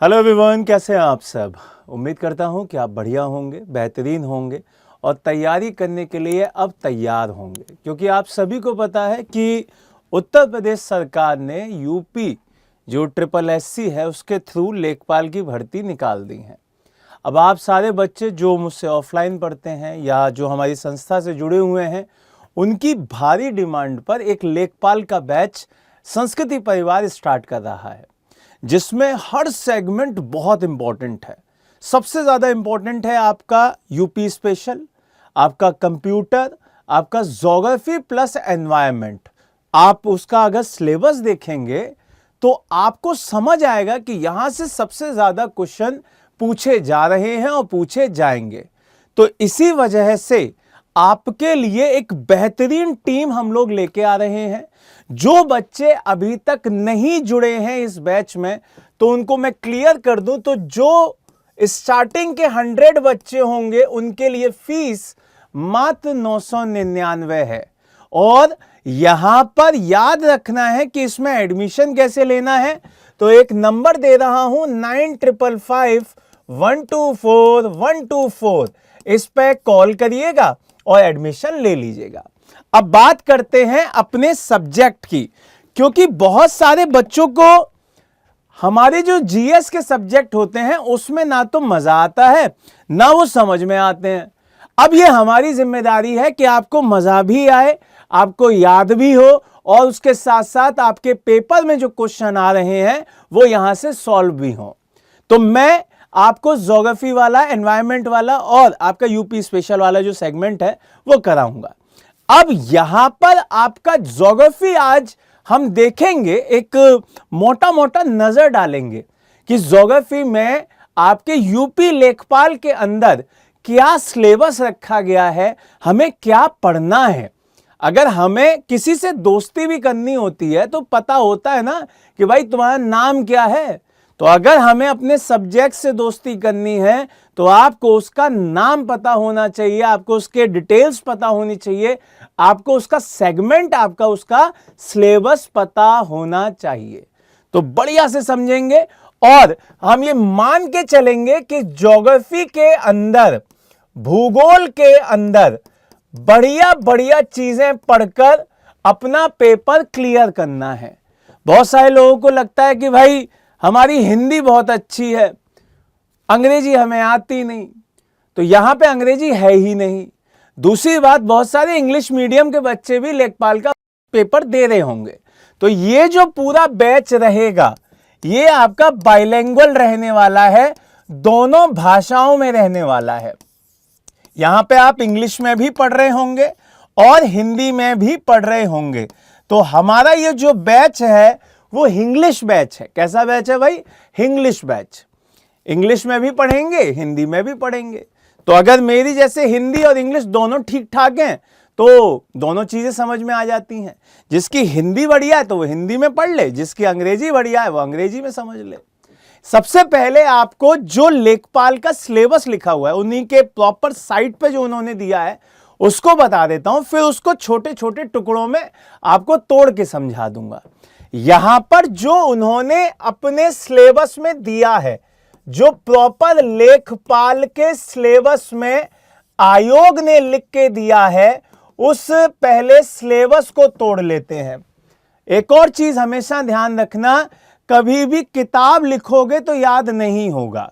Hello everyone, कैसे हैं आप सब। उम्मीद करता हूं कि आप बढ़िया होंगे, बेहतरीन होंगे और तैयारी करने के लिए अब तैयार होंगे, क्योंकि आप सभी को पता है कि उत्तर प्रदेश सरकार ने यूपी जो SSSC है उसके थ्रू लेखपाल की भर्ती निकाल दी है। अब आप सारे बच्चे जो मुझसे ऑफलाइन पढ़ते हैं या जो हमारी संस्था से जुड़े हुए हैं, उनकी भारी डिमांड पर एक लेखपाल का बैच संस्कृति परिवार स्टार्ट कर रहा है, जिसमें हर सेगमेंट बहुत इंपॉर्टेंट है। सबसे ज़्यादा इंपॉर्टेंट है आपका यूपी स्पेशल, आपका कंप्यूटर, आपका ज्योग्राफी प्लस एनवायरनमेंट। आप उसका अगर सिलेबस देखेंगे तो आपको समझ आएगा कि यहां से सबसे ज़्यादा क्वेश्चन पूछे जा रहे हैं और पूछे जाएंगे। तो इसी वजह से आपके लिए एक बेहतरीन टीम हम लोग लेके आ रहे हैं। जो बच्चे अभी तक नहीं जुड़े हैं इस बैच में, तो उनको मैं क्लियर कर दूं, तो जो स्टार्टिंग के 100 बच्चे होंगे उनके लिए फीस मात्र 999 है। और यहां पर याद रखना है कि इसमें एडमिशन कैसे लेना है। तो एक नंबर दे रहा हूं 9555124124, इस पे कॉल करिएगा और एडमिशन ले लीजिएगा। अब बात करते हैं अपने सब्जेक्ट की, क्योंकि बहुत सारे बच्चों को हमारे जो जीएस के सब्जेक्ट होते हैं उसमें ना तो मजा आता है ना वो समझ में आते हैं। अब ये हमारी जिम्मेदारी है कि आपको मजा भी आए, आपको याद भी हो और उसके साथ साथ आपके पेपर में जो क्वेश्चन आ रहे हैं वो यहां से सॉल्व भी हो। तो मैं आपको ज्योग्राफी वाला, एनवायरनमेंट वाला और आपका यूपी स्पेशल वाला जो सेगमेंट है वो कराऊंगा। अब यहां पर आपका ज्योग्राफी आज हम देखेंगे, एक मोटा मोटा नजर डालेंगे कि ज्योग्राफी में आपके यूपी लेखपाल के अंदर क्या सिलेबस रखा गया है, हमें क्या पढ़ना है। अगर हमें किसी से दोस्ती भी करनी होती है तो पता होता है ना कि भाई तुम्हारा नाम क्या है। तो अगर हमें अपने सब्जेक्ट से दोस्ती करनी है तो आपको उसका नाम पता होना चाहिए, आपको उसके डिटेल्स पता होनी चाहिए, आपको उसका सेगमेंट, आपका उसका सिलेबस पता होना चाहिए। तो बढ़िया से समझेंगे और हम ये मान के चलेंगे कि ज्योग्राफी के अंदर, भूगोल के अंदर बढ़िया बढ़िया चीजें पढ़कर अपना पेपर क्लियर करना है। बहुत सारे लोगों को लगता है कि भाई हमारी हिंदी बहुत अच्छी है, अंग्रेजी हमें आती नहीं, तो यहां पे अंग्रेजी है ही नहीं। दूसरी बात, बहुत सारे इंग्लिश मीडियम के बच्चे भी लेखपाल का पेपर दे रहे होंगे। तो ये जो पूरा बैच रहेगा ये आपका बाइलिंगुअल रहने वाला है, दोनों भाषाओं में रहने वाला है। यहां पे आप इंग्लिश में भी पढ़ रहे होंगे और हिंदी में भी पढ़ रहे होंगे। तो हमारा ये जो बैच है वो इंग्लिश बैच है। कैसा बैच है भाई? English batch. इंग्लिश में भी पढ़ेंगे, हिंदी में भी पढ़ेंगे। तो अगर मेरी जैसे हिंदी और इंग्लिश दोनों ठीक ठाक हैं तो दोनों चीजें समझ में आ जाती हैं। जिसकी हिंदी बढ़िया है तो वो हिंदी में पढ़ ले, जिसकी अंग्रेजी बढ़िया है वो अंग्रेजी में समझ ले। सबसे पहले आपको जो लेखपाल का सिलेबस लिखा हुआ है उन्हीं के प्रॉपर साइट पे जो उन्होंने दिया है उसको बता देता हूं, फिर उसको छोटे छोटे टुकड़ों में आपको तोड़ के समझा दूंगा। यहां पर जो उन्होंने अपने सिलेबस में दिया है, जो प्रॉपर लेखपाल के सिलेबस में आयोग ने लिख के दिया है, उस पहले सिलेबस को तोड़ लेते हैं। एक और चीज हमेशा ध्यान रखना, कभी भी किताब लिखोगे तो याद नहीं होगा।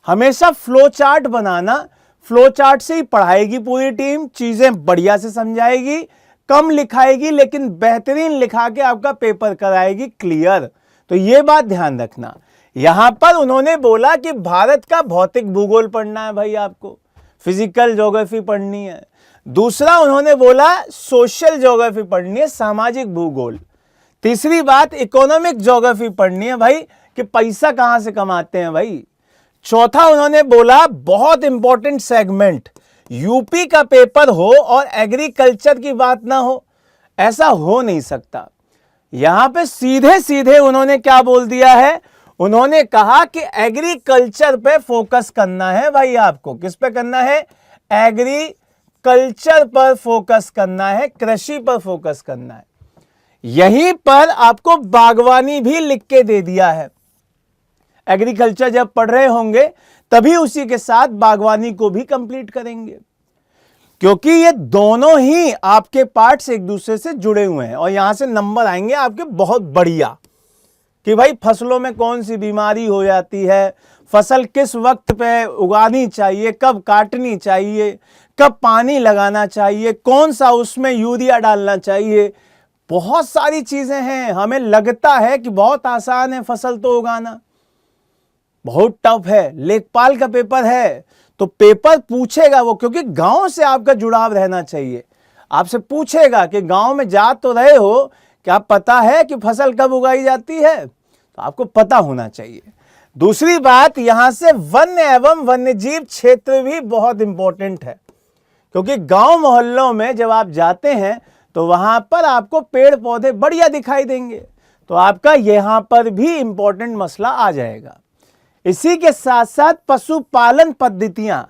हमेशा फ्लो चार्ट बनाना, फ्लो चार्ट से ही पढ़ाएगी पूरी टीम, चीजें बढ़िया से समझाएगी, कम लिखाएगी लेकिन बेहतरीन लिखा के आपका पेपर कराएगी क्लियर। तो ये बात ध्यान रखना। यहां पर उन्होंने बोला कि भारत का भौतिक भूगोल पढ़ना है भाई, आपको फिजिकल ज्योग्राफी पढ़नी है। दूसरा उन्होंने बोला सोशल ज्योग्राफी पढ़नी है, सामाजिक भूगोल। तीसरी बात इकोनॉमिक ज्योग्राफी पढ़नी है भाई, कि पैसा कहां से कमाते हैं भाई। चौथा उन्होंने बोला बहुत इंपॉर्टेंट सेगमेंट, यूपी का पेपर हो और एग्रीकल्चर की बात ना हो, ऐसा हो नहीं सकता। यहां पे सीधे सीधे उन्होंने क्या बोल दिया है, उन्होंने कहा कि एग्रीकल्चर पे फोकस करना है भाई। आपको किस पे करना है? एग्रीकल्चर पर फोकस करना है, कृषि पर फोकस करना है। यहीं पर आपको बागवानी भी लिख के दे दिया है। एग्रीकल्चर जब पढ़ रहे होंगे तभी उसी के साथ बागवानी को भी कंप्लीट करेंगे, क्योंकि ये दोनों ही आपके पार्ट्स एक दूसरे से जुड़े हुए हैं। और यहां से नंबर आएंगे आपके बहुत बढ़िया कि भाई फसलों में कौन सी बीमारी हो जाती है, फसल किस वक्त पे उगानी चाहिए, कब काटनी चाहिए, कब पानी लगाना चाहिए, कौन सा उसमें यूरिया डालना चाहिए। बहुत सारी चीजें हैं। हमें लगता है कि बहुत आसान है फसल तो उगाना, बहुत टफ है। लेखपाल का पेपर है तो पेपर पूछेगा वो, क्योंकि गांव से आपका जुड़ाव रहना चाहिए। आपसे पूछेगा कि गांव में जा तो रहे हो, क्या पता है कि फसल कब उगाई जाती है, तो आपको पता होना चाहिए। दूसरी बात, यहां से वन्य एवं वन्यजीव क्षेत्र भी बहुत इंपॉर्टेंट है, क्योंकि गांव मोहल्लों में जब आप जाते हैं तो वहां पर आपको पेड़ पौधे बढ़िया दिखाई देंगे, तो आपका यहां पर भी इंपॉर्टेंट मसला आ जाएगा। इसी के साथ साथ पशुपालन पद्धतियां,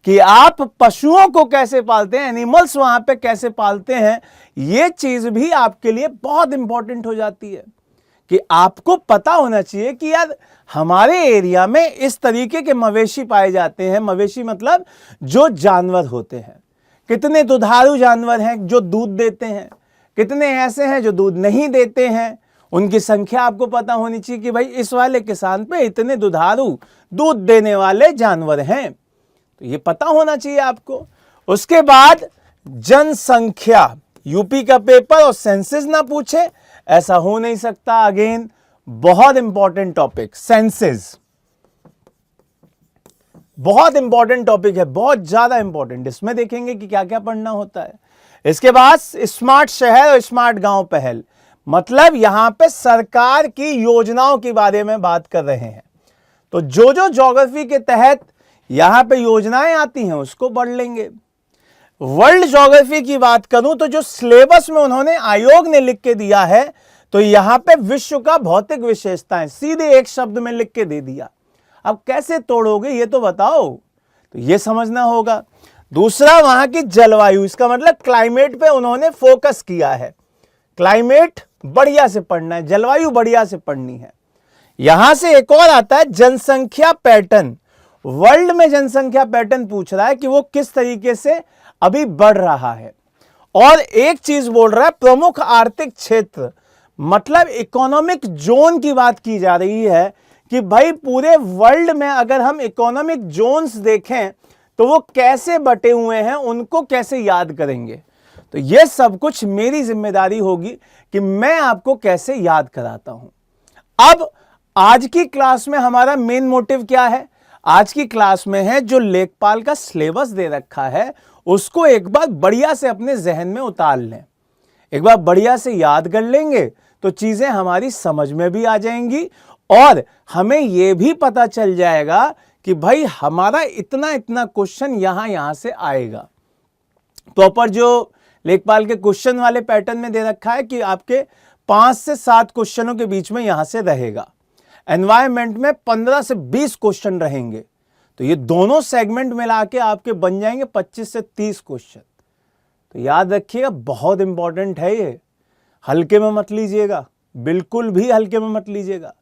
कि आप पशुओं को कैसे पालते हैं, एनिमल्स वहां पे कैसे पालते हैं, ये चीज भी आपके लिए बहुत इंपॉर्टेंट हो जाती है। कि आपको पता होना चाहिए कि यार हमारे एरिया में इस तरीके के मवेशी पाए जाते हैं। मवेशी मतलब जो जानवर होते हैं, कितने दुधारू जानवर हैं जो दूध देते हैं, कितने ऐसे हैं जो दूध नहीं देते हैं, उनकी संख्या आपको पता होनी चाहिए कि भाई इस वाले किसान पे इतने दुधारू दूध देने वाले जानवर हैं, तो ये पता होना चाहिए आपको। उसके बाद जनसंख्या, यूपी का पेपर और सेंसस ना पूछे ऐसा हो नहीं सकता। अगेन बहुत इंपॉर्टेंट टॉपिक, सेंसस बहुत इंपॉर्टेंट टॉपिक है, बहुत ज्यादा इंपॉर्टेंट। इसमें देखेंगे कि क्या क्या पढ़ना होता है। इसके बाद स्मार्ट शहर और स्मार्ट गांव पहल, मतलब यहां पे सरकार की योजनाओं के बारे में बात कर रहे हैं। तो जो जो ज्योग्राफी के तहत यहां पे योजनाएं आती हैं उसको पढ़ लेंगे। वर्ल्ड ज्योग्राफी की बात करूं तो जो सिलेबस में उन्होंने आयोग ने लिख के दिया है, तो यहां पे विश्व का भौतिक विशेषताएं सीधे एक शब्द में लिख के दे दिया। अब कैसे तोड़ोगे ये तो बताओ, तो ये समझना होगा। दूसरा, वहां की जलवायु, इसका मतलब क्लाइमेट पे उन्होंने फोकस किया है। क्लाइमेट बढ़िया से पढ़ना है, जलवायु बढ़िया से पढ़नी है। यहां से एक और आता है जनसंख्या पैटर्न। वर्ल्ड में जनसंख्या पैटर्न पूछ रहा है कि वो किस तरीके से अभी बढ़ रहा है। और एक चीज बोल रहा है प्रमुख आर्थिक क्षेत्र, मतलब इकोनॉमिक जोन की बात की जा रही है कि भाई पूरे वर्ल्ड में अगर हम इकोनॉमिक जोन्स देखें तो वो कैसे बटे हुए हैं, उनको कैसे याद करेंगे। तो ये सब कुछ मेरी जिम्मेदारी होगी कि मैं आपको कैसे याद कराता हूं। अब आज की क्लास में हमारा मेन मोटिव क्या है? आज की क्लास में है जो लेखपाल का सिलेबस दे रखा है उसको एक बार बढ़िया से अपने जहन में उतार लें, एक बार बढ़िया से याद कर लेंगे तो चीजें हमारी समझ में भी आ जाएंगी और हमें यह भी पता चल जाएगा कि भाई हमारा इतना इतना क्वेश्चन यहां से आएगा। प्रॉपर जो लेखपाल के क्वेश्चन वाले पैटर्न में दे रखा है कि आपके 5 से 7 क्वेश्चनों के बीच में यहां से रहेगा। एनवायरमेंट में 15 से 20 क्वेश्चन रहेंगे, तो ये दोनों सेगमेंट मिला के आपके बन जाएंगे 25 से 30 क्वेश्चन। तो याद रखिएगा बहुत इंपॉर्टेंट है ये, हल्के में मत लीजिएगा, बिल्कुल भी हल्के में मत लीजिएगा।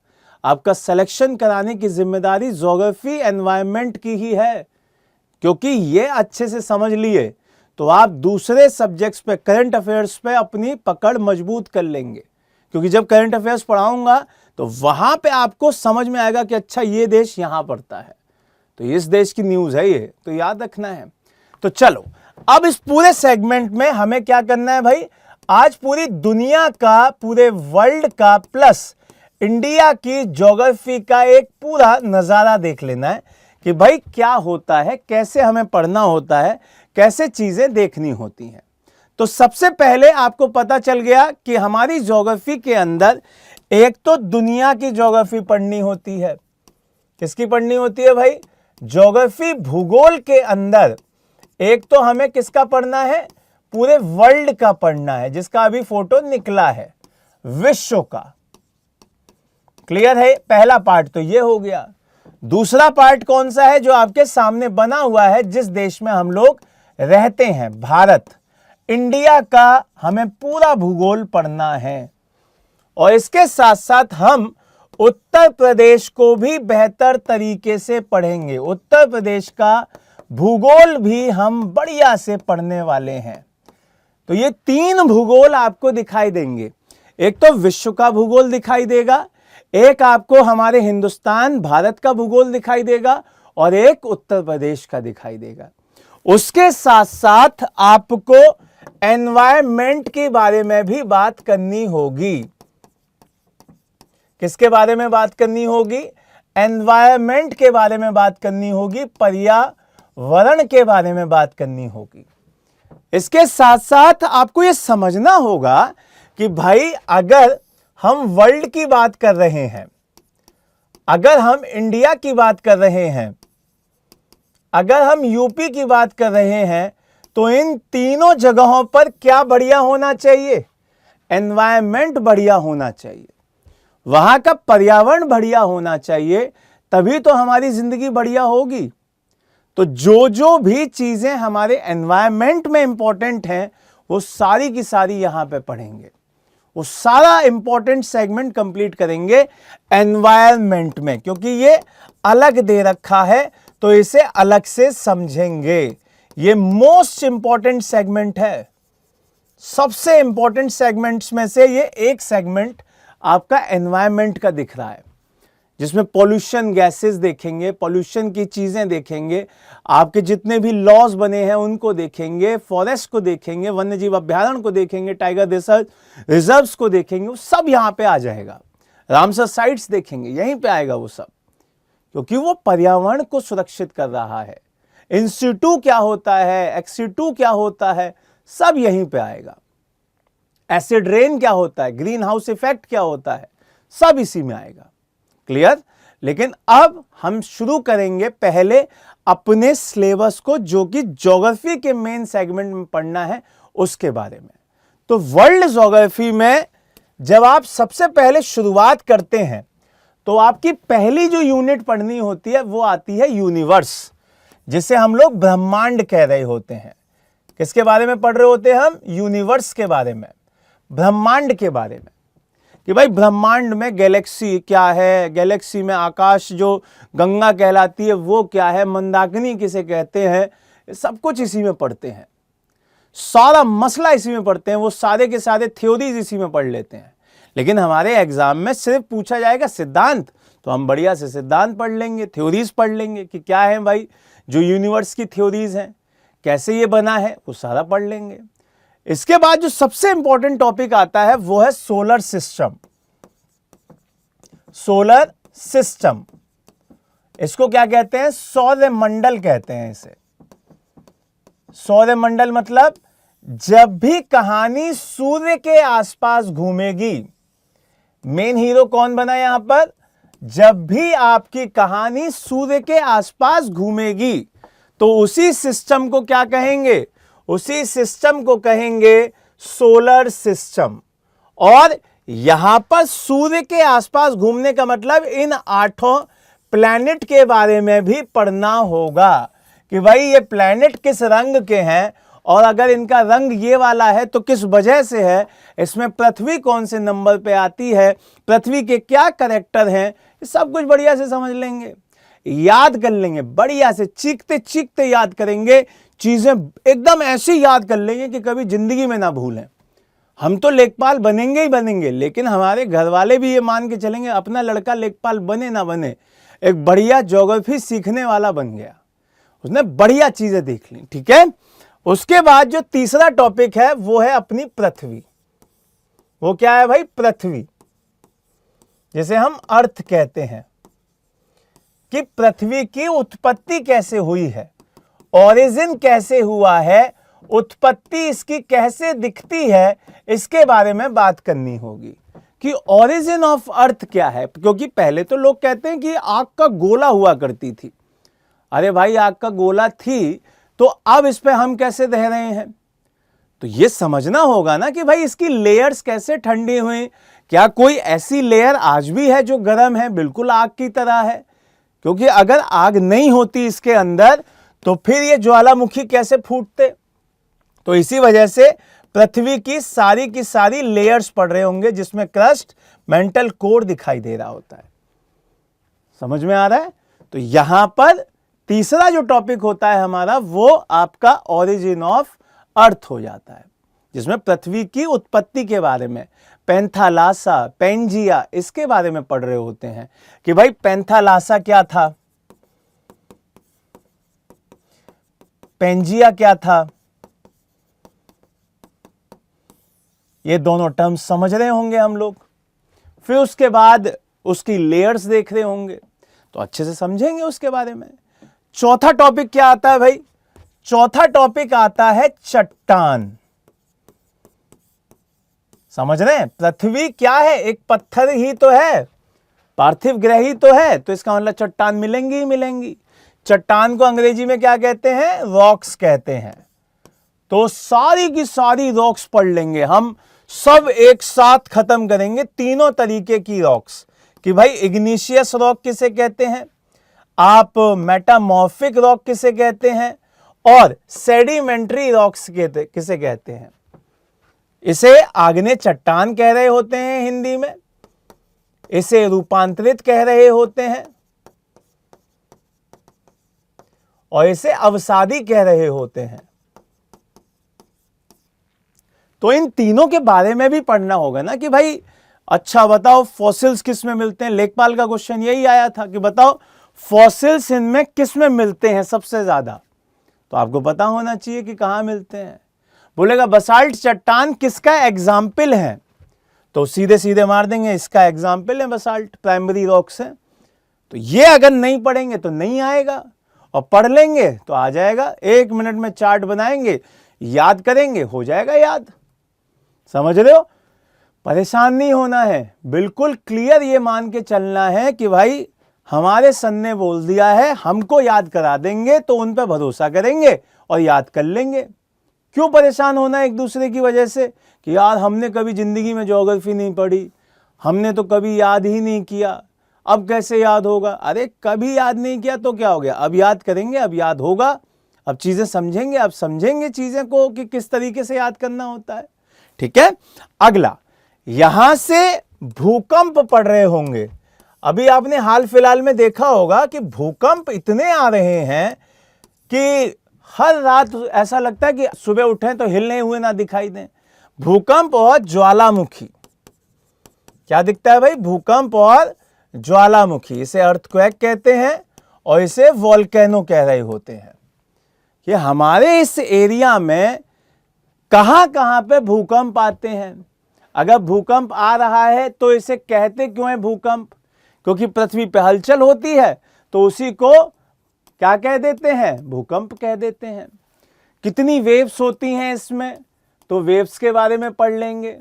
आपका सिलेक्शन कराने की जिम्मेदारी ज्योग्राफी एनवायरमेंट की ही है, क्योंकि ये अच्छे से समझ लिए तो आप दूसरे सब्जेक्ट्स पे, करंट अफेयर्स पे अपनी पकड़ मजबूत कर लेंगे। क्योंकि जब करंट अफेयर्स पढ़ाऊंगा तो वहां पे आपको समझ में आएगा कि अच्छा ये देश यहां पड़ता है, तो इस देश की न्यूज है ये, तो याद रखना है। तो चलो अब इस पूरे सेगमेंट में हमें क्या करना है भाई, आज पूरी दुनिया का, पूरे वर्ल्ड का प्लस इंडिया की ज्योग्राफी का एक पूरा नजारा देख लेना है कि भाई क्या होता है, कैसे हमें पढ़ना होता है, कैसे चीजें देखनी होती हैं। तो सबसे पहले आपको पता चल गया कि हमारी ज्योग्राफी के अंदर एक तो दुनिया की ज्योग्राफी पढ़नी होती है। किसकी पढ़नी होती है भाई? ज्योग्राफी भूगोल के अंदर एक तो हमें किसका पढ़ना है, पूरे वर्ल्ड का पढ़ना है, जिसका अभी फोटो निकला है, विश्व का। क्लियर है? पहला पार्ट तो ये हो गया। दूसरा पार्ट कौन सा है? जो आपके सामने बना हुआ है, जिस देश में हम लोग रहते हैं, भारत, इंडिया का हमें पूरा भूगोल पढ़ना है। और इसके साथ साथ हम उत्तर प्रदेश को भी बेहतर तरीके से पढ़ेंगे। उत्तर प्रदेश का भूगोल भी हम बढ़िया से पढ़ने वाले हैं। तो ये 3 भूगोल आपको दिखाई देंगे। एक तो विश्व का भूगोल दिखाई देगा, एक आपको हमारे हिंदुस्तान भारत का भूगोल दिखाई देगा, और एक उत्तर प्रदेश का दिखाई देगा। उसके साथ साथ आपको एनवायरमेंट के बारे में भी बात करनी होगी। किसके बारे में बात करनी होगी? एनवायरमेंट के बारे में बात करनी होगी, पर्यावरण के बारे में बात करनी होगी। इसके साथ साथ आपको यह समझना होगा कि भाई अगर हम वर्ल्ड की बात कर रहे हैं, अगर हम इंडिया की बात कर रहे हैं, अगर हम यूपी की बात कर रहे हैं, तो इन तीनों जगहों पर क्या बढ़िया होना चाहिए? एनवायरमेंट बढ़िया होना चाहिए, वहां का पर्यावरण बढ़िया होना चाहिए, तभी तो हमारी जिंदगी बढ़िया होगी। तो जो जो भी चीजें हमारे एनवायरमेंट में इंपॉर्टेंट हैं, वो सारी की सारी यहां पे पढ़ेंगे। वो सारा इंपॉर्टेंट सेगमेंट कंप्लीट करेंगे एनवायरमेंट में, क्योंकि ये अलग दे रखा है, तो इसे अलग से समझेंगे। ये मोस्ट इंपॉर्टेंट सेगमेंट है। सबसे इंपॉर्टेंट सेगमेंट्स में से ये एक सेगमेंट आपका एनवायरमेंट का दिख रहा है, जिसमें पॉल्यूशन गैसेस देखेंगे, पॉल्यूशन की चीजें देखेंगे, आपके जितने भी लॉज बने हैं उनको देखेंगे, फॉरेस्ट को देखेंगे, वन्य जीव अभ्यारण्य को देखेंगे, टाइगर रिजर्व्स को देखेंगे, वो सब यहां पे आ जाएगा। रामसर साइट्स देखेंगे, यहीं पे आएगा वो सब, क्योंकि वो पर्यावरण को सुरक्षित कर रहा है। इन-सिटू क्या होता है, एक्स-सिटू क्या होता है, सब यहीं पे आएगा। एसिड रेन क्या होता है, ग्रीन हाउस इफेक्ट क्या होता है, सब इसी में आएगा। क्लियर? लेकिन अब हम शुरू करेंगे पहले अपने सिलेबस को, जो कि ज्योग्राफी के मेन सेगमेंट में पढ़ना है, उसके बारे में। तो वर्ल्ड ज्योग्राफी में जब आप सबसे पहले शुरुआत करते हैं, तो आपकी पहली जो यूनिट पढ़नी होती है वो आती है यूनिवर्स, जिसे हम लोग ब्रह्मांड कह रहे होते हैं। किसके बारे में पढ़ रहे होते हैं हम? यूनिवर्स के बारे में, ब्रह्मांड के बारे में, कि भाई ब्रह्मांड में गैलेक्सी क्या है, गैलेक्सी में आकाश जो गंगा कहलाती है वो क्या है, मंदाकिनी किसे कहते हैं, सब कुछ इसी में पढ़ते हैं। सारा मसला इसी में पढ़ते हैं, वो सारे के सारे थ्योरीज इसी में पढ़ लेते हैं। लेकिन हमारे एग्जाम में सिर्फ पूछा जाएगा सिद्धांत, तो हम बढ़िया से सिद्धांत पढ़ लेंगे, थ्योरीज पढ़ लेंगे कि क्या है भाई जो यूनिवर्स की थ्योरीज हैं, कैसे ये बना है, वो सारा पढ़ लेंगे। इसके बाद जो सबसे इंपॉर्टेंट टॉपिक आता है वो है सोलर सिस्टम। सोलर सिस्टम, इसको क्या कहते हैं? सौरमंडल कहते हैं इसे। सौरमंडल मतलब जब भी कहानी सूर्य के आसपास घूमेगी, मेन हीरो कौन बना यहां पर? जब भी आपकी कहानी सूर्य के आसपास घूमेगी, तो उसी सिस्टम को क्या कहेंगे? उसी सिस्टम को कहेंगे सोलर सिस्टम। और यहां पर सूर्य के आसपास घूमने का मतलब इन 8 प्लैनेट के बारे में भी पढ़ना होगा कि भाई ये प्लैनेट किस रंग के हैं, और अगर इनका रंग ये वाला है तो किस वजह से है, इसमें पृथ्वी कौन से नंबर पे आती है, पृथ्वी के क्या कैरेक्टर हैं, सब कुछ बढ़िया से समझ लेंगे, याद कर लेंगे, बढ़िया से चीखते चीखते याद करेंगे, चीजें एकदम ऐसी याद कर लेंगे कि कभी जिंदगी में ना भूलें। हम तो लेखपाल बनेंगे ही बनेंगे, लेकिन हमारे घर वाले भी ये मान के चलेंगे अपना लड़का लेखपाल बने ना बने, एक बढ़िया ज्योग्राफी सीखने वाला बन गया, उसने बढ़िया चीजें देख ली। ठीक है, उसके बाद जो तीसरा टॉपिक है वो है अपनी पृथ्वी। वो क्या है भाई? पृथ्वी, जिसे हम अर्थ कहते हैं, कि पृथ्वी की उत्पत्ति कैसे हुई है, ओरिजिन कैसे हुआ है, उत्पत्ति इसकी कैसे दिखती है, इसके बारे में बात करनी होगी कि ओरिजिन ऑफ अर्थ क्या है। क्योंकि पहले तो लोग कहते हैं कि आग का गोला हुआ करती थी। अरे भाई आग का गोला थी, तो अब इस पे हम कैसे रह रहे हैं? तो ये समझना होगा ना कि भाई इसकी लेयर्स कैसे ठंडी हुई। क्या कोई ऐसी लेयर आज भी है जो गर्म है, बिल्कुल आग की तरह है? क्योंकि अगर आग नहीं होती इसके अंदर, तो फिर ये ज्वालामुखी कैसे फूटते? तो इसी वजह से पृथ्वी की सारी लेयर्स पढ़ रहे होंगे, जिसमें क्रस्ट, मेंटल कोर दिखाई दे रहा होता है। समझ में आ रहा है? तो यहां पर तीसरा जो टॉपिक होता है हमारा, वो आपका ओरिजिन ऑफ अर्थ हो जाता है, जिसमें पृथ्वी की उत्पत्ति के बारे में, पैंथालासा, पेंजिया, इसके बारे में पढ़ रहे होते हैं कि भाई पैंथालासा क्या था, पेंजिया क्या था। ये दोनों टर्म्स समझ रहे होंगे हम लोग। फिर उसके बाद उसकी लेयर्स देख रहे होंगे, तो अच्छे से समझेंगे उसके बारे में। चौथा टॉपिक क्या आता है भाई? चौथा टॉपिक आता है चट्टान। समझ रहे हैं? पृथ्वी क्या है? एक पत्थर ही तो है, पार्थिव ग्रह ही तो है, तो इसका मतलब चट्टान मिलेंगी ही मिलेंगी। चट्टान को अंग्रेजी में क्या कहते हैं? रॉक्स कहते हैं। तो सारी की सारी रॉक्स पढ़ लेंगे हम, सब एक साथ खत्म करेंगे, तीनों तरीके की रॉक्स, कि भाई इग्नीशियस रॉक किसे कहते हैं, आप मेटामॉर्फिक रॉक किसे कहते हैं, और सेडिमेंट्री रॉक्स किसे कहते हैं। इसे आग्नेय चट्टान कह रहे होते हैं हिंदी में, इसे रूपांतरित कह रहे होते हैं, और इसे अवसादी कह रहे होते हैं। तो इन तीनों के बारे में भी पढ़ना होगा ना, कि भाई अच्छा बताओ फॉसिल्स किस में मिलते हैं। लेखपाल का क्वेश्चन यही आया था कि बताओ फॉसिल्स इनमें किस में मिलते हैं सबसे ज्यादा, तो आपको पता होना चाहिए कि कहां मिलते हैं। बोलेगा बसाल्ट चट्टान किसका एग्जाम्पल है, तो सीधे सीधे मार देंगे इसका एग्जाम्पल है बसाल्ट, प्राइमरी रॉक्स है। तो ये अगर नहीं पढ़ेंगे तो नहीं आएगा, और पढ़ लेंगे तो आ जाएगा। 1 मिनट में चार्ट बनाएंगे, याद करेंगे, हो जाएगा याद। समझ रहे हो? परेशान नहीं होना है, बिल्कुल क्लियर ये मान के चलना है कि भाई हमारे सन ने बोल दिया है, हमको याद करा देंगे, तो उन पर भरोसा करेंगे और याद कर लेंगे। क्यों परेशान होना एक दूसरे की वजह से कि यार हमने कभी जिंदगी में ज्योग्राफी नहीं पढ़ी, हमने तो कभी याद ही नहीं किया, अब कैसे याद होगा। अरे कभी याद नहीं किया तो क्या हो गया, अब याद करेंगे, अब याद होगा, अब चीजें समझेंगे, अब समझेंगे चीजें को कि किस तरीके से याद करना होता है। ठीक है, अगला यहां से भूकंप पढ़ रहे होंगे। अभी आपने हाल फिलहाल में देखा होगा कि भूकंप इतने आ रहे हैं कि हर रात ऐसा लगता है कि सुबह उठें तो हिलने हुए ना दिखाई दें। भूकंप और ज्वालामुखी, क्या दिखता है भाई? भूकंप और ज्वालामुखी, इसे अर्थक्वेक कहते हैं और इसे वोल्केनो कह रहे होते हैं। कि हमारे इस एरिया में कहां कहां पे भूकंप आते हैं। अगर भूकंप आ रहा है तो इसे कहते क्यों है भूकंप? क्योंकि पृथ्वी पे हलचल होती है, तो उसी को क्या कह देते हैं? भूकंप कह देते हैं। कितनी वेव्स होती हैं इसमें, तो वेव्स के बारे में पढ़ लेंगे।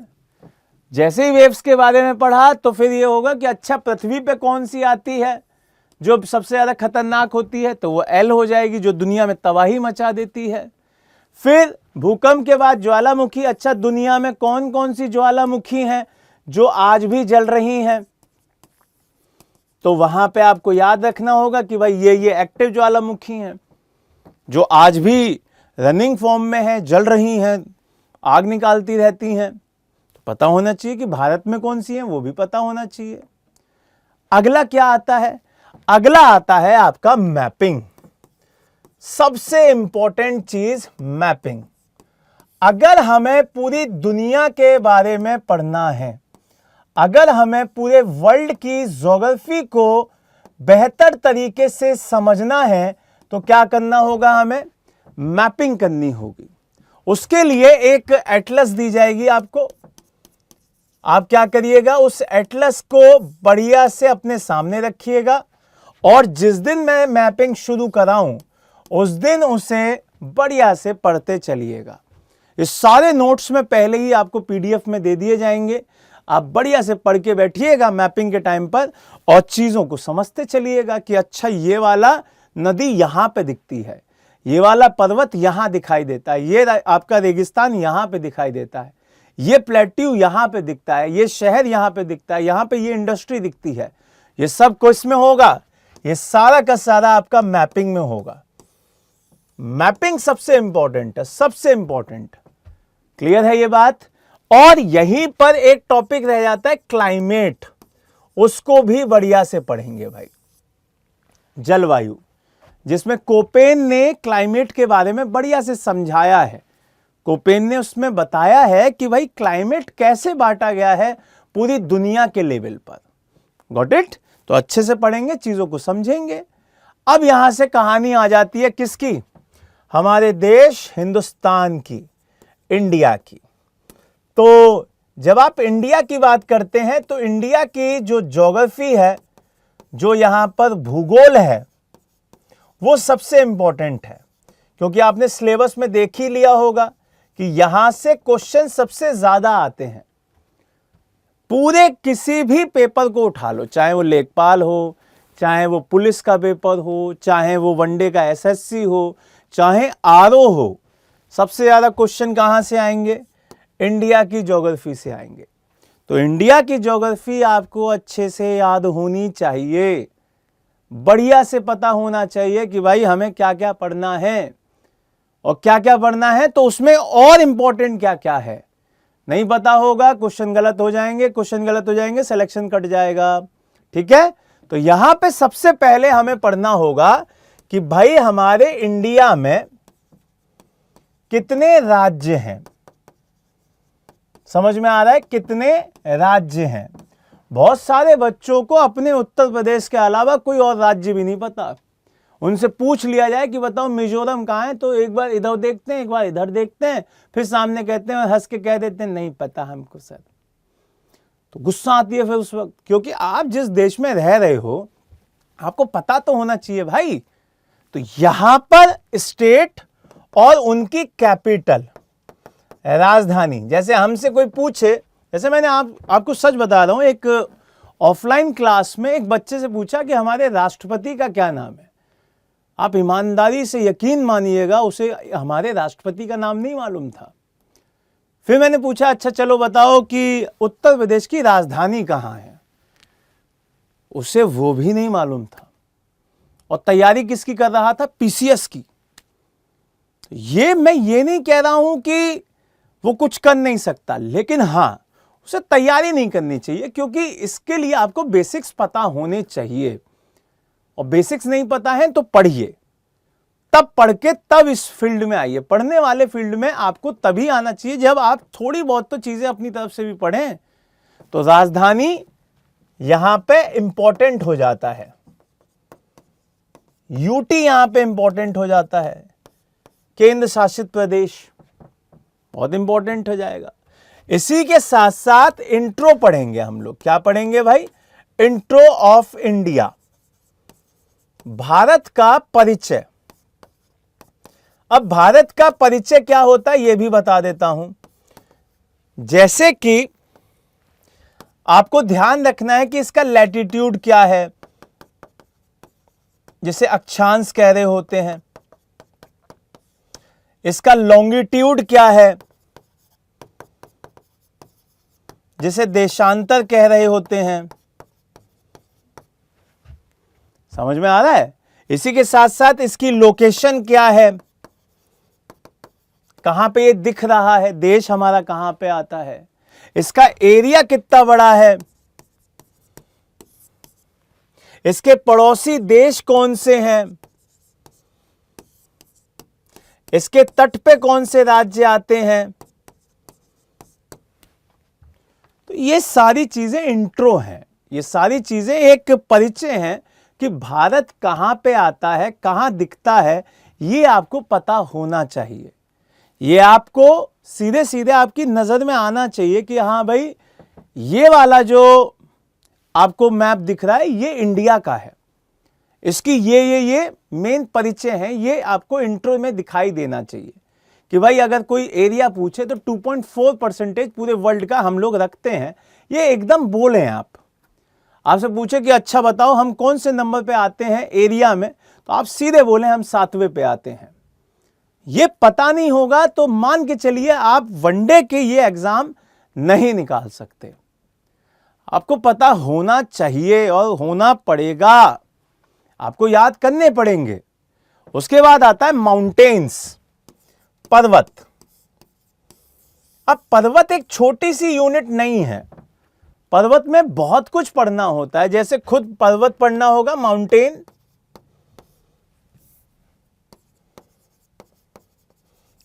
जैसे ही वेव्स के बारे में पढ़ा तो फिर ये होगा कि अच्छा पृथ्वी पे कौन सी आती है जो सबसे ज्यादा खतरनाक होती है, तो वो एल हो जाएगी, जो दुनिया में तबाही मचा देती है। फिर भूकंप के बाद ज्वालामुखी, अच्छा दुनिया में कौन कौन सी ज्वालामुखी हैं जो आज भी जल रही हैं, तो वहां पे आपको याद रखना होगा कि भाई ये एक्टिव ज्वालामुखी हैं जो आज भी रनिंग फॉर्म में है, जल रही हैं, आग निकालती रहती हैं। तो पता होना चाहिए कि भारत में कौन सी है, वो भी पता होना चाहिए। अगला क्या आता है? अगला आता है आपका मैपिंग। सबसे इंपॉर्टेंट चीज मैपिंग। अगर हमें पूरी दुनिया के बारे में पढ़ना है, अगर हमें पूरे वर्ल्ड की ज्योग्राफी को बेहतर तरीके से समझना है, तो क्या करना होगा? हमें मैपिंग करनी होगी। उसके लिए एक एटलस दी जाएगी आपको। आप क्या करिएगा? उस एटलस को बढ़िया से अपने सामने रखिएगा, और जिस दिन मैं मैपिंग शुरू कराऊं उस दिन उसे बढ़िया से पढ़ते चलिएगा। इस सारे नोट्स में पहले ही आपको पीडीएफ में दे दिए जाएंगे। आप बढ़िया से पढ़ के बैठिएगा मैपिंग के टाइम पर, और चीजों को समझते चलिएगा कि अच्छा ये वाला नदी यहां पे दिखती है, ये वाला पर्वत यहां दिखाई देता है, ये आपका रेगिस्तान यहां पे दिखाई देता है, ये प्लेट्यू यहां पे दिखता है, ये शहर यहां पे दिखता है, यहां पे ये इंडस्ट्री दिखती है। ये सब कुछ में होगा, ये सारा का सारा आपका मैपिंग में होगा। मैपिंग सबसे इंपॉर्टेंट है, सबसे इंपॉर्टेंट। क्लियर है ये बात। और यहीं पर एक टॉपिक रह जाता है क्लाइमेट, उसको भी बढ़िया से पढ़ेंगे भाई, जलवायु, जिसमें कोपेन ने क्लाइमेट के बारे में बढ़िया से समझाया है। कोपेन ने उसमें बताया है कि भाई क्लाइमेट कैसे बांटा गया है पूरी दुनिया के लेवल पर। Got it? तो अच्छे से पढ़ेंगे, चीजों को समझेंगे। अब यहां से कहानी आ जाती है किसकी? हमारे देश हिंदुस्तान की, इंडिया की। तो जब आप इंडिया की बात करते हैं तो इंडिया की जो ज्योग्राफी है, जो यहां पर भूगोल है, वो सबसे इंपॉर्टेंट है। क्योंकि आपने सिलेबस में देख ही लिया होगा कि यहां से क्वेश्चन सबसे ज्यादा आते हैं। पूरे किसी भी पेपर को उठा लो, चाहे वो लेखपाल हो, चाहे वो पुलिस का पेपर हो, चाहे वो वनडे का एसएससी हो, चाहे आरओ हो, सबसे ज्यादा क्वेश्चन कहां से आएंगे? इंडिया की ज्योग्राफी से आएंगे। तो इंडिया की ज्योग्राफी आपको अच्छे से याद होनी चाहिए, बढ़िया से पता होना चाहिए कि भाई हमें क्या क्या पढ़ना है और क्या क्या पढ़ना है, तो उसमें और इंपॉर्टेंट क्या क्या है। नहीं पता होगा, क्वेश्चन गलत हो जाएंगे, क्वेश्चन गलत हो जाएंगे, सिलेक्शन कट जाएगा। ठीक है? तो यहां पे सबसे पहले हमें पढ़ना होगा कि भाई हमारे इंडिया में कितने राज्य हैं। समझ में आ रहा है? कितने राज्य हैं। बहुत सारे बच्चों को अपने उत्तर प्रदेश के अलावा कोई और राज्य भी नहीं पता। उनसे पूछ लिया जाए कि बताओ मिजोरम कहाँ है, तो एक बार इधर देखते हैं, एक बार इधर देखते हैं, फिर सामने कहते हैं और हंस के कह देते हैं नहीं पता हमको सर। तो गुस्सा आती है फिर उस वक्त, क्योंकि आप जिस देश में रह रहे हो आपको पता तो होना चाहिए भाई। तो यहां पर स्टेट और उनकी कैपिटल, राजधानी, जैसे हमसे कोई पूछे, जैसे मैंने आपको सच बता रहा हूं, एक ऑफलाइन क्लास में एक बच्चे से पूछा कि हमारे राष्ट्रपति का क्या नाम है। आप ईमानदारी से यकीन मानिएगा उसे हमारे राष्ट्रपति का नाम नहीं मालूम था। फिर मैंने पूछा अच्छा चलो बताओ कि उत्तर प्रदेश की राजधानी कहाँ है, उसे वो भी नहीं मालूम था। और तैयारी किसकी कर रहा था? पीसीएस की। ये मैं ये नहीं कह रहा हूं कि वो कुछ कर नहीं सकता, लेकिन हां उसे तैयारी नहीं करनी चाहिए, क्योंकि इसके लिए आपको बेसिक्स पता होने चाहिए। और बेसिक्स नहीं पता है तो पढ़िए, तब पढ़ के तब इस फील्ड में आइए। पढ़ने वाले फील्ड में आपको तभी आना चाहिए जब आप थोड़ी बहुत तो चीजें अपनी तरफ से भी पढ़ें। तो राजधानी यहां पे इंपॉर्टेंट हो जाता है, यूटी यहां पे इंपॉर्टेंट हो जाता है, केंद्र शासित प्रदेश बहुत इंपॉर्टेंट हो जाएगा। इसी के साथ साथ इंट्रो पढ़ेंगे हम लोग। क्या पढ़ेंगे भाई? इंट्रो ऑफ इंडिया, भारत का परिचय। अब भारत का परिचय क्या होता है यह भी बता देता हूं। जैसे कि आपको ध्यान रखना है कि इसका लैटिट्यूड क्या है, जिसे अक्षांश कह रहे होते हैं। इसका लॉन्गिट्यूड क्या है, जिसे देशांतर कह रहे होते हैं। समझ में आ रहा है? इसी के साथ साथ इसकी लोकेशन क्या है, कहां पे ये दिख रहा है, देश हमारा कहां पे आता है, इसका एरिया कितना बड़ा है, इसके पड़ोसी देश कौन से हैं, इसके तट पे कौन से राज्य आते हैं। तो ये सारी चीजें इंट्रो हैं, ये सारी चीजें एक परिचय हैं कि भारत कहां पे आता है, कहां दिखता है, ये आपको पता होना चाहिए। ये आपको सीधे सीधे आपकी नजर में आना चाहिए कि हाँ भाई ये वाला जो आपको मैप दिख रहा है ये इंडिया का है, इसकी ये मेन परिचय है, ये आपको इंट्रो में दिखाई देना चाहिए। कि भाई अगर कोई एरिया पूछे तो 2.4% पूरे वर्ल्ड का हम लोग रखते हैं, ये एकदम बोले आप। आपसे पूछे कि अच्छा बताओ हम कौन से नंबर पे आते हैं एरिया में, तो आप सीधे बोले हम 7वें पे आते हैं। ये पता नहीं होगा तो मान के चलिए आप वनडे के ये एग्जाम नहीं निकाल सकते। आपको पता होना चाहिए और होना पड़ेगा, आपको याद करने पड़ेंगे। उसके बाद आता है माउंटेन्स, पर्वत। अब पर्वत एक छोटी सी यूनिट नहीं है, पर्वत में बहुत कुछ पढ़ना होता है। जैसे खुद पर्वत पढ़ना होगा, माउंटेन,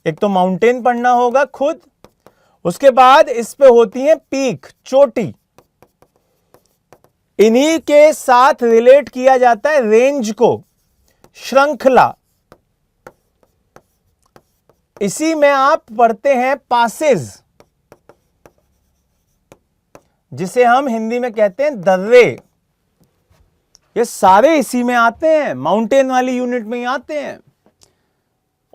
एक तो माउंटेन पढ़ना होगा खुद, उसके बाद इस पे होती है पीक, चोटी, इन्हीं के साथ रिलेट किया जाता है रेंज को, श्रृंखला। इसी में आप पढ़ते हैं पासेज, जिसे हम हिंदी में कहते हैं दर्रे। ये सारे इसी में आते हैं, माउंटेन वाली यूनिट में ही आते हैं।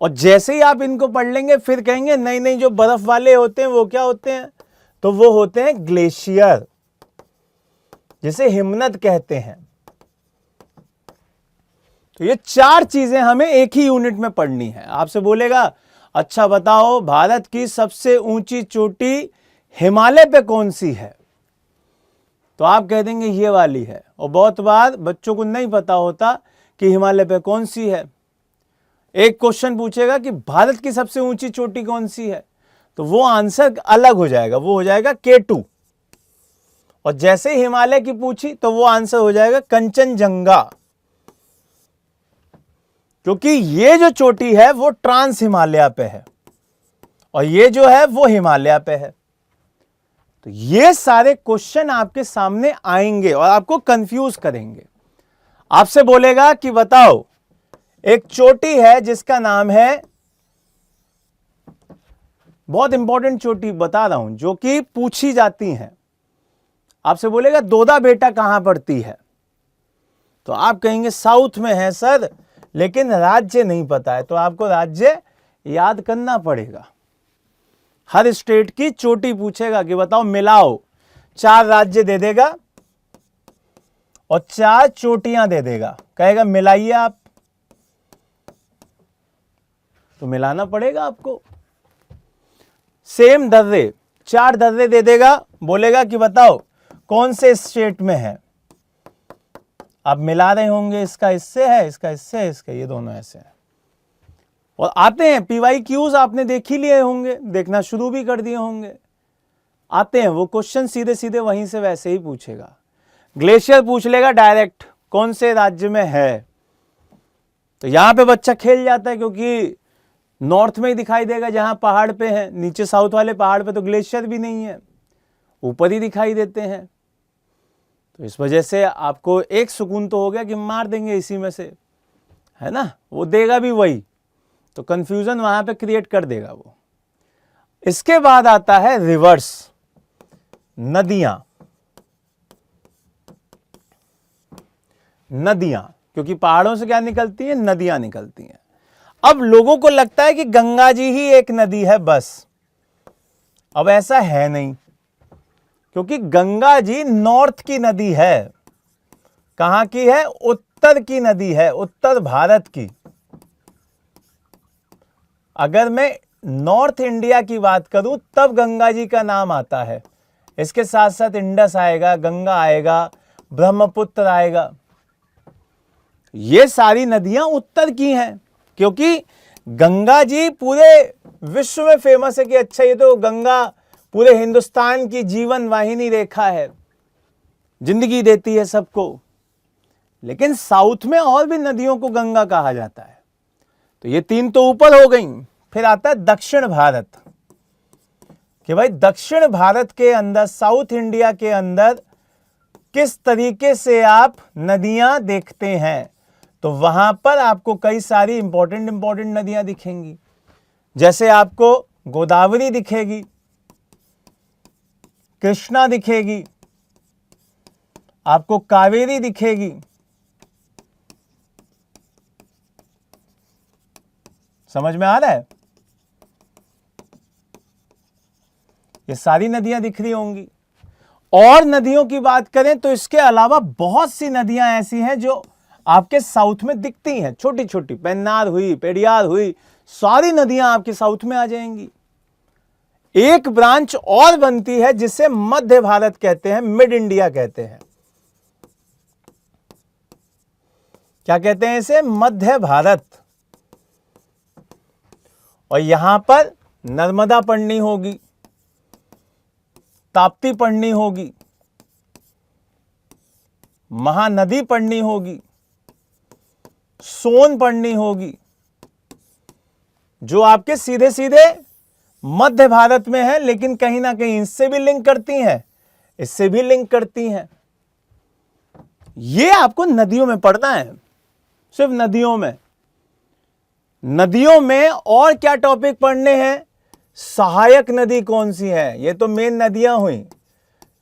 और जैसे ही आप इनको पढ़ लेंगे फिर कहेंगे नहीं नहीं, जो बर्फ वाले होते हैं वो क्या होते हैं, तो वो होते हैं ग्लेशियर, जिसे हिमनद कहते हैं। तो ये चार चीजें हमें एक ही यूनिट में पढ़नी है। आपसे बोलेगा अच्छा बताओ भारत की सबसे ऊंची चोटी हिमालय पे कौन सी है, तो आप कह देंगे ये वाली है। और बहुत बार बच्चों को नहीं पता होता कि हिमालय पे कौन सी है। एक क्वेश्चन पूछेगा कि भारत की सबसे ऊंची चोटी कौन सी है, तो वो आंसर अलग हो जाएगा, वो हो जाएगा K2। और जैसे ही हिमालय की पूछी तो वो आंसर हो जाएगा कंचनजंगा, क्योंकि ये जो चोटी है वो ट्रांस हिमालय पे है और ये जो है वो हिमालय पे है। तो ये सारे क्वेश्चन आपके सामने आएंगे और आपको कंफ्यूज करेंगे। आपसे बोलेगा कि बताओ एक चोटी है जिसका नाम है, बहुत इंपॉर्टेंट चोटी बता रहा हूं जो कि पूछी जाती है, आपसे बोलेगा दोदा बेटा कहां पड़ती है, तो आप कहेंगे साउथ में है सर, लेकिन राज्य नहीं पता है। तो आपको राज्य याद करना पड़ेगा। हर स्टेट की चोटी पूछेगा कि बताओ मिलाओ, 4 राज्य दे देगा और 4 चोटियां दे देगा, कहेगा मिलाइए आप, तो मिलाना पड़ेगा आपको। सेम दर्रे, 4 दर्रे दे देगा, बोलेगा कि बताओ कौन से स्टेट में है। आप मिला रहे होंगे, इसका इससे है, इसका इससे है, इसका, ये दोनों ऐसे हैं। और आते हैं PYQs, आपने देख ही लिए होंगे, देखना शुरू भी कर दिए होंगे। आते हैं वो क्वेश्चन सीधे सीधे वहीं से वैसे ही पूछेगा। ग्लेशियर पूछ लेगा डायरेक्ट कौन से राज्य में है, तो यहां पे बच्चा खेल जाता है, क्योंकि नॉर्थ में ही दिखाई देगा जहां पहाड़ पे है, नीचे साउथ वाले पहाड़ पे तो ग्लेशियर भी नहीं है, ऊपर ही दिखाई देते हैं। तो इस वजह से आपको एक सुकून तो हो गया कि मार देंगे इसी में से, है ना, वो देगा भी वही, तो कंफ्यूजन वहां पे क्रिएट कर देगा वो। इसके बाद आता है रिवर्स, नदियां। नदियां, क्योंकि पहाड़ों से क्या निकलती है, नदियां निकलती हैं। अब लोगों को लगता है कि गंगा जी ही एक नदी है बस, अब ऐसा है नहीं, क्योंकि गंगा जी नॉर्थ की नदी है। कहां की है, उत्तर की नदी है, उत्तर भारत की। अगर मैं नॉर्थ इंडिया की बात करूं तब गंगा जी का नाम आता है, इसके साथ साथ इंडस आएगा, गंगा आएगा, ब्रह्मपुत्र आएगा। ये सारी नदियां उत्तर की हैं, क्योंकि गंगा जी पूरे विश्व में फेमस है कि अच्छा ये तो गंगा पूरे हिंदुस्तान की जीवन वाहिनी रेखा है, जिंदगी देती है सबको। लेकिन साउथ में और भी नदियों को गंगा कहा जाता है। तो ये 3 तो ऊपर हो गई। फिर आता है दक्षिण भारत, कि भाई दक्षिण भारत के अंदर, साउथ इंडिया के अंदर किस तरीके से आप नदियां देखते हैं, तो वहां पर आपको कई सारी इंपॉर्टेंट नदियां दिखेंगी। जैसे आपको गोदावरी दिखेगी, कृष्णा दिखेगी, आपको कावेरी दिखेगी, समझ में आ रहा है, ये सारी नदियां दिख रही होंगी। और नदियों की बात करें तो इसके अलावा बहुत सी नदियां ऐसी हैं जो आपके साउथ में दिखती हैं, छोटी छोटी, पेन्नार हुई, पेरियार हुई, सारी नदियां आपके साउथ में आ जाएंगी। एक ब्रांच और बनती है जिसे मध्य भारत कहते हैं, मिड इंडिया कहते हैं। क्या कहते हैं इसे, मध्य भारत। और यहां पर नर्मदा पढ़नी होगी, ताप्ती पढ़नी होगी, महानदी पढ़नी होगी, सोन पढ़नी होगी, जो आपके सीधे सीधे मध्य भारत में है, लेकिन कहीं ना कहीं इससे भी लिंक करती हैं, इससे भी लिंक करती हैं। ये आपको नदियों में पढ़ना है, सिर्फ नदियों में। नदियों में और क्या टॉपिक पढ़ने हैं? सहायक नदी कौन सी है? ये तो मेन नदियां हुई,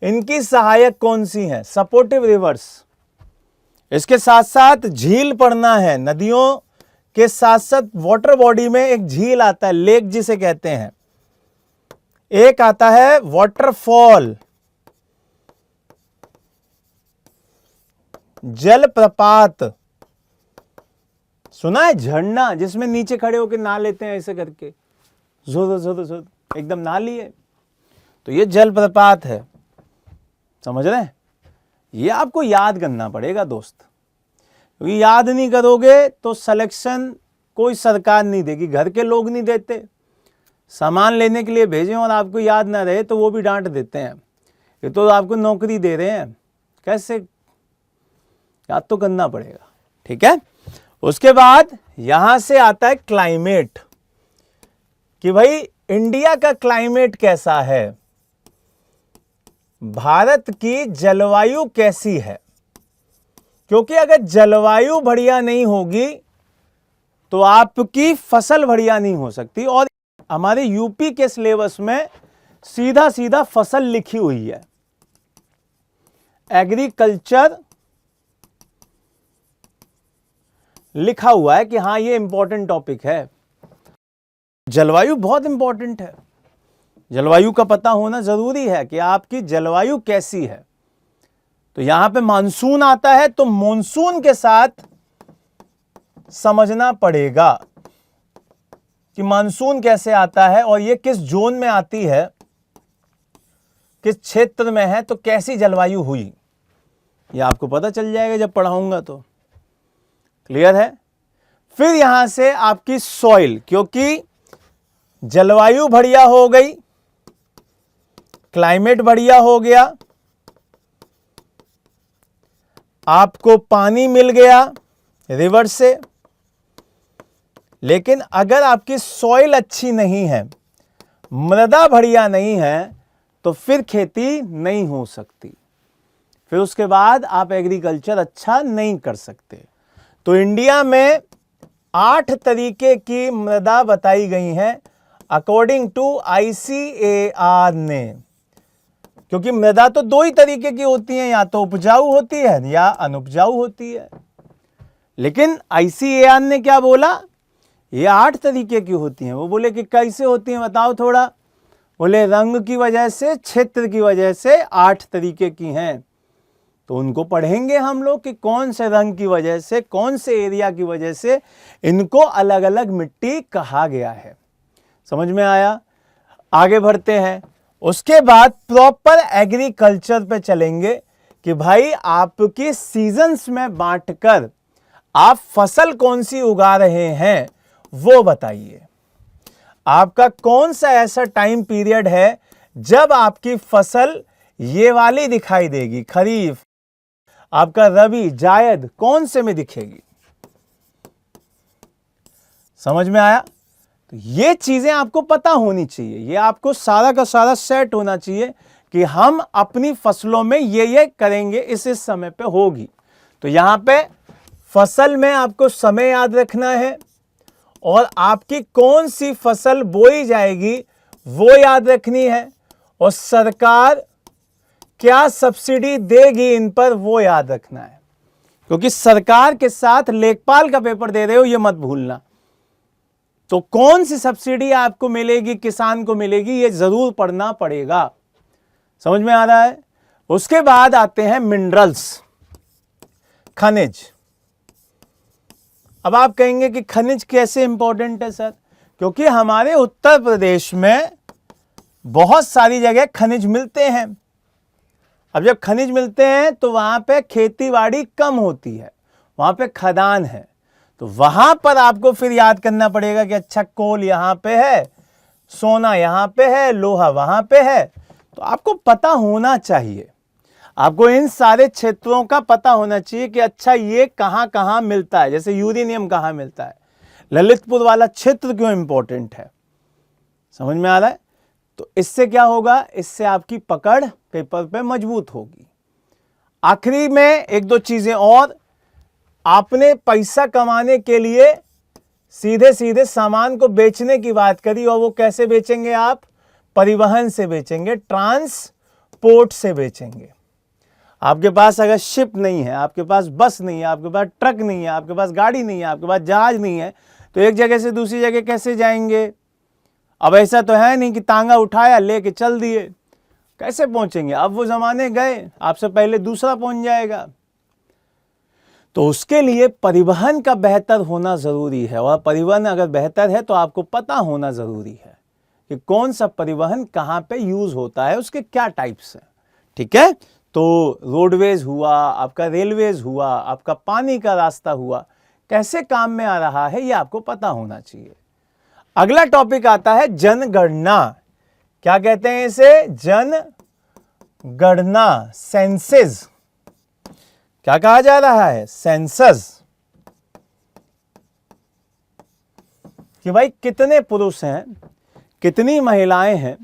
इनकी सहायक कौन सी हैं? Supportive reverse. इसके साथ साथ झील पढ़ना है। नदियों के साथ साथ वाटर बॉडी में एक झील आता है, लेक जिसे कहते हैं। एक आता है वाटरफॉल, जलप्रपात। सुना है? झरना, जिसमें नीचे खड़े होकर नहा लेते हैं ऐसे करके, जोर जोर जोर एकदम नहा लिए, तो ये जलप्रपात है। समझ रहे हैं? ये आपको याद करना पड़ेगा दोस्त, क्योंकि याद नहीं करोगे तो सिलेक्शन कोई सरकार नहीं देगी, घर के लोग नहीं देते। सामान लेने के लिए भेजें और आपको याद ना रहे तो वो भी डांट देते हैं, ये तो आपको नौकरी दे रहे हैं, कैसे? याद तो करना पड़ेगा, ठीक है। उसके बाद यहां से आता है क्लाइमेट, कि भाई इंडिया का क्लाइमेट कैसा है, भारत की जलवायु कैसी है। क्योंकि अगर जलवायु बढ़िया नहीं होगी तो आपकी फसल बढ़िया नहीं हो सकती। और हमारे यूपी के सिलेबस में सीधा सीधा फसल लिखी हुई है, एग्रीकल्चर लिखा हुआ है कि हाँ ये इंपॉर्टेंट टॉपिक है। जलवायु बहुत इंपॉर्टेंट है, जलवायु का पता होना जरूरी है कि आपकी जलवायु कैसी है। तो यहां पे मानसून आता है, तो मॉनसून के साथ समझना पड़ेगा कि मानसून कैसे आता है और ये किस जोन में आती है, किस क्षेत्र में है, तो कैसी जलवायु हुई, ये आपको पता चल जाएगा जब पढ़ाऊंगा तो। क्लियर है? फिर यहां से आपकी सॉइल, क्योंकि जलवायु बढ़िया हो गई, क्लाइमेट बढ़िया हो गया, आपको पानी मिल गया रिवर से, लेकिन अगर आपकी सॉइल अच्छी नहीं है, मृदा बढ़िया नहीं है, तो फिर खेती नहीं हो सकती, फिर उसके बाद आप एग्रीकल्चर अच्छा नहीं कर सकते। तो इंडिया में 8 तरीके की मृदा बताई गई हैं अकॉर्डिंग टू ICAR ने। क्योंकि मृदा तो 2 ही तरीके की होती हैं, या तो उपजाऊ होती है या अनुपजाऊ होती है। लेकिन ICAR ने क्या बोला? ये 8 तरीके की होती हैं। वो बोले कि कैसे होती हैं बताओ थोड़ा। बोले रंग की वजह से, क्षेत्र की वजह से 8 तरीके की हैं। तो उनको पढ़ेंगे हम लोग कि कौन से रंग की वजह से, कौन से एरिया की वजह से इनको अलग अलग मिट्टी कहा गया है। समझ में आया? आगे बढ़ते हैं। उसके बाद प्रॉपर एग्रीकल्चर पे चलेंगे कि भाई आपकी सीजन्स में बांटकर आप फसल कौन सी उगा रहे हैं वो बताइए। आपका कौन सा ऐसा टाइम पीरियड है जब आपकी फसल ये वाली दिखाई देगी, खरीफ, आपका रबी, जायद, कौन से में दिखेगी? समझ में आया? तो ये चीजें आपको पता होनी चाहिए, ये आपको सारा का सारा सेट होना चाहिए कि हम अपनी फसलों में ये करेंगे, इस समय पे होगी। तो यहां पे फसल में आपको समय याद रखना है और आपकी कौन सी फसल बोई जाएगी वो याद रखनी है, और सरकार क्या सब्सिडी देगी इन पर वो याद रखना है। क्योंकि सरकार के साथ लेखपाल का पेपर दे रहे हो, ये मत भूलना। तो कौन सी सब्सिडी आपको मिलेगी, किसान को मिलेगी, ये जरूर पढ़ना पड़ेगा। समझ में आ रहा है? उसके बाद आते हैं मिनरल्स, खनिज। अब आप कहेंगे कि खनिज कैसे इंपॉर्टेंट है सर? क्योंकि हमारे उत्तर प्रदेश में बहुत सारी जगह खनिज मिलते हैं। अब जब खनिज मिलते हैं तो वहां पे खेतीबाड़ी कम होती है, वहां पे खदान है, तो वहां पर आपको फिर याद करना पड़ेगा कि अच्छा कोल यहां पे है, सोना यहां पे है, लोहा वहां पे है, तो आपको पता होना चाहिए, आपको इन सारे क्षेत्रों का पता होना चाहिए कि अच्छा ये कहाँ कहाँ मिलता है। जैसे यूरेनियम कहाँ मिलता है, ललितपुर वाला क्षेत्र क्यों इंपॉर्टेंट है, समझ में आ रहा है। तो इससे क्या होगा, इससे आपकी पकड़ पेपर पे मजबूत होगी। आखिरी में एक दो चीजें और, आपने पैसा कमाने के लिए सीधे सीधे सामान को बेचने की बात करी, और वो कैसे बेचेंगे आप, परिवहन से बेचेंगे, ट्रांसपोर्ट से बेचेंगे। आपके पास अगर शिप नहीं है, आपके पास बस नहीं है, आपके पास ट्रक नहीं है, आपके पास गाड़ी नहीं है, आपके पास जहाज नहीं है, तो एक जगह से दूसरी जगह कैसे जाएंगे। अब ऐसा तो है नहीं कि तांगा उठाया लेके चल दिए, कैसे पहुंचेंगे। अब वो जमाने गए, आपसे पहले दूसरा पहुंच जाएगा। तो उसके लिए परिवहन का बेहतर होना जरूरी है, और परिवहन अगर बेहतर है तो आपको पता होना जरूरी है कि कौन सा परिवहन कहाँ पे यूज होता है, उसके क्या टाइप्स हैं। ठीक है, तो रोडवेज हुआ, आपका रेलवेज हुआ, आपका पानी का रास्ता हुआ, कैसे काम में आ रहा है ये आपको पता होना चाहिए। अगला टॉपिक आता है जनगणना। क्या कहते हैं इसे, जनगणना, सेंसस। क्या कहा जा रहा है, सेंसस। कि भाई कितने पुरुष हैं, कितनी महिलाएं हैं,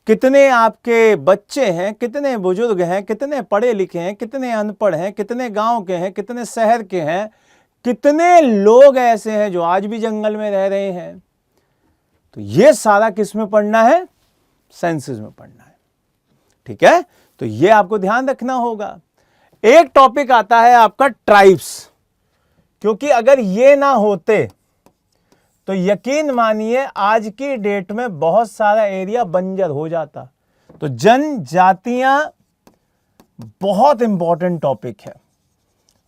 कितने आपके बच्चे हैं, कितने बुजुर्ग हैं, कितने पढ़े लिखे हैं, कितने अनपढ़ हैं, कितने गांव के हैं, कितने शहर के हैं, कितने लोग ऐसे हैं जो आज भी जंगल में रह रहे हैं। तो ये सारा किस में पढ़ना है, सेंसस में पढ़ना है। ठीक है, तो ये आपको ध्यान रखना होगा। एक टॉपिक आता है आपका ट्राइब्स, क्योंकि अगर ये ना होते तो यकीन मानिए आज की डेट में बहुत सारा एरिया बंजर हो जाता। तो जनजातियां बहुत इंपॉर्टेंट टॉपिक है,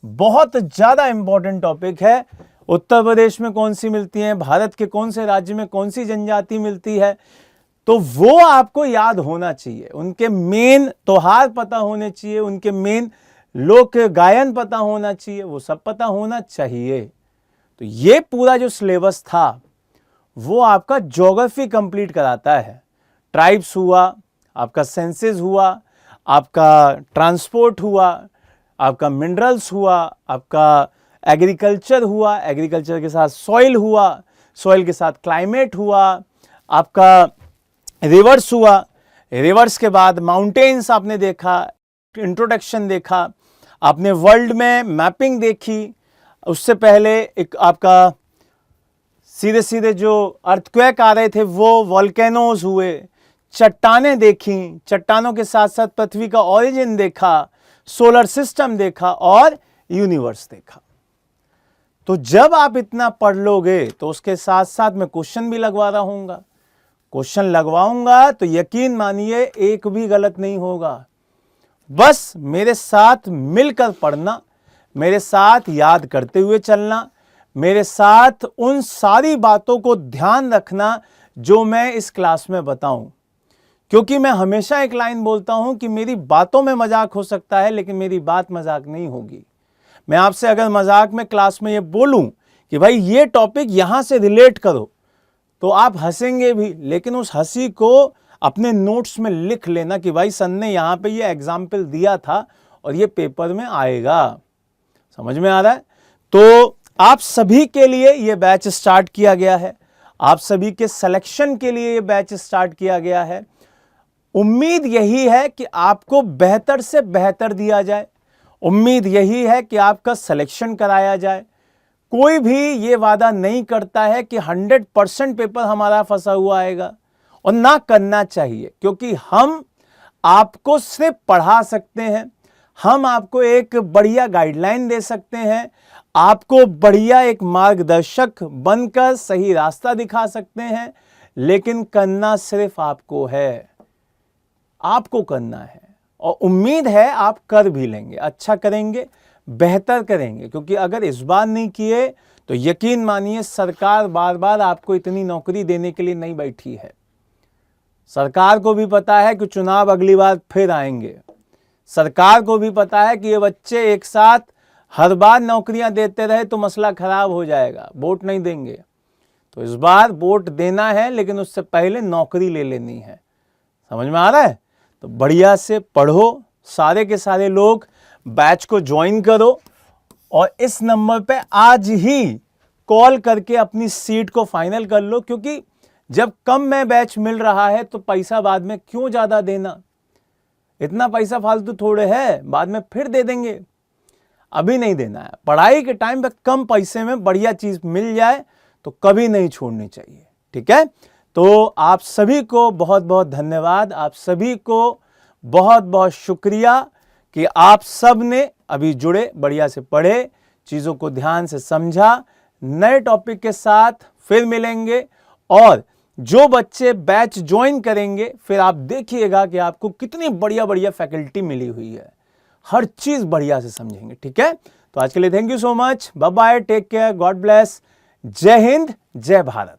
बहुत ज्यादा इंपॉर्टेंट टॉपिक है। उत्तर प्रदेश में कौन सी मिलती है, भारत के कौन से राज्य में कौन सी जनजाति मिलती है, तो वो आपको याद होना चाहिए। उनके मेन त्योहार पता होने चाहिए, उनके मेन लोक गायन पता होना चाहिए, वो सब पता होना चाहिए। तो ये पूरा जो सिलेबस था वो आपका ज्योग्राफी कंप्लीट कराता है। ट्राइब्स हुआ, आपका सेंसस हुआ, आपका ट्रांसपोर्ट हुआ, आपका मिनरल्स हुआ, आपका एग्रीकल्चर हुआ, एग्रीकल्चर के साथ सॉइल हुआ, सॉइल के साथ क्लाइमेट हुआ, आपका रिवर्स हुआ, रिवर्स के बाद माउंटेन्स आपने देखा, इंट्रोडक्शन देखा, आपने वर्ल्ड में मैपिंग देखी, उससे पहले एक आपका सीधे सीधे जो अर्थक्वेक आ रहे थे वो वोल्केनोज हुए, चट्टानें देखी, चट्टानों के साथ साथ पृथ्वी का ओरिजिन देखा, सोलर सिस्टम देखा और यूनिवर्स देखा। तो जब आप इतना पढ़ लोगे तो उसके साथ साथ मैं क्वेश्चन भी लगवा रहा हूँगा, क्वेश्चन लगवाऊंगा तो यकीन मानिए एक भी गलत नहीं होगा। बस मेरे साथ मिलकर पढ़ना, मेरे साथ याद करते हुए चलना, मेरे साथ उन सारी बातों को ध्यान रखना जो मैं इस क्लास में बताऊं। क्योंकि मैं हमेशा एक लाइन बोलता हूं कि मेरी बातों में मजाक हो सकता है लेकिन मेरी बात मजाक नहीं होगी। मैं आपसे अगर मजाक में क्लास में ये बोलूं कि भाई ये टॉपिक यहां से रिलेट करो तो आप हंसेंगे भी, लेकिन उस हंसी को अपने नोट्स में लिख लेना कि भाई सन ने यहां पे ये एग्जाम्पल दिया था और ये पेपर में आएगा। समझ में आ रहा है? तो आप सभी के लिए ये बैच स्टार्ट किया गया है, आप सभी के सिलेक्शन के लिए ये बैच स्टार्ट किया गया है। उम्मीद यही है कि आपको बेहतर से बेहतर दिया जाए, उम्मीद यही है कि आपका सिलेक्शन कराया जाए। कोई भी ये वादा नहीं करता है कि 100% पेपर हमारा फंसा हुआ आएगा, और ना करना चाहिए, क्योंकि हम आपको सिर्फ पढ़ा सकते हैं, हम आपको एक बढ़िया गाइडलाइन दे सकते हैं, आपको बढ़िया एक मार्गदर्शक बनकर सही रास्ता दिखा सकते हैं, लेकिन करना सिर्फ आपको है, आपको करना है। और उम्मीद है आप कर भी लेंगे, अच्छा करेंगे, बेहतर करेंगे, क्योंकि अगर इस बार नहीं किए तो यकीन मानिए सरकार बार बार आपको इतनी नौकरी देने के लिए नहीं बैठी है। सरकार को भी पता है कि चुनाव अगली बार फिर आएंगे, सरकार को भी पता है कि ये बच्चे एक साथ हर बार नौकरियां देते रहे तो मसला खराब हो जाएगा, वोट नहीं देंगे। तो इस बार वोट देना है लेकिन उससे पहले नौकरी ले लेनी है। समझ में आ रहा है? तो बढ़िया से पढ़ो, सारे के सारे लोग बैच को ज्वाइन करो और इस नंबर पे आज ही कॉल करके अपनी सीट को फाइनल कर लो, क्योंकि जब कम में बैच मिल रहा है तो पैसा बाद में क्यों ज्यादा देना, इतना पैसा फालतू थोड़े है, बाद में फिर दे देंगे, अभी नहीं देना है। पढ़ाई के टाइम पे कम पैसे में बढ़िया चीज मिल जाए तो कभी नहीं छोड़नी चाहिए, ठीक है। तो आप सभी को बहुत बहुत धन्यवाद, आप सभी को बहुत बहुत शुक्रिया कि आप सब ने अभी जुड़े, बढ़िया से पढ़े, चीजों को ध्यान से समझा। नए टॉपिक के साथ फिर मिलेंगे और जो बच्चे बैच ज्वाइन करेंगे फिर आप देखिएगा कि आपको कितनी बढ़िया बढ़िया फैकल्टी मिली हुई है, हर चीज बढ़िया से समझेंगे, ठीक है। तो आज के लिए thank you so much, bye bye, take care, God bless, जय हिंद, जय भारत।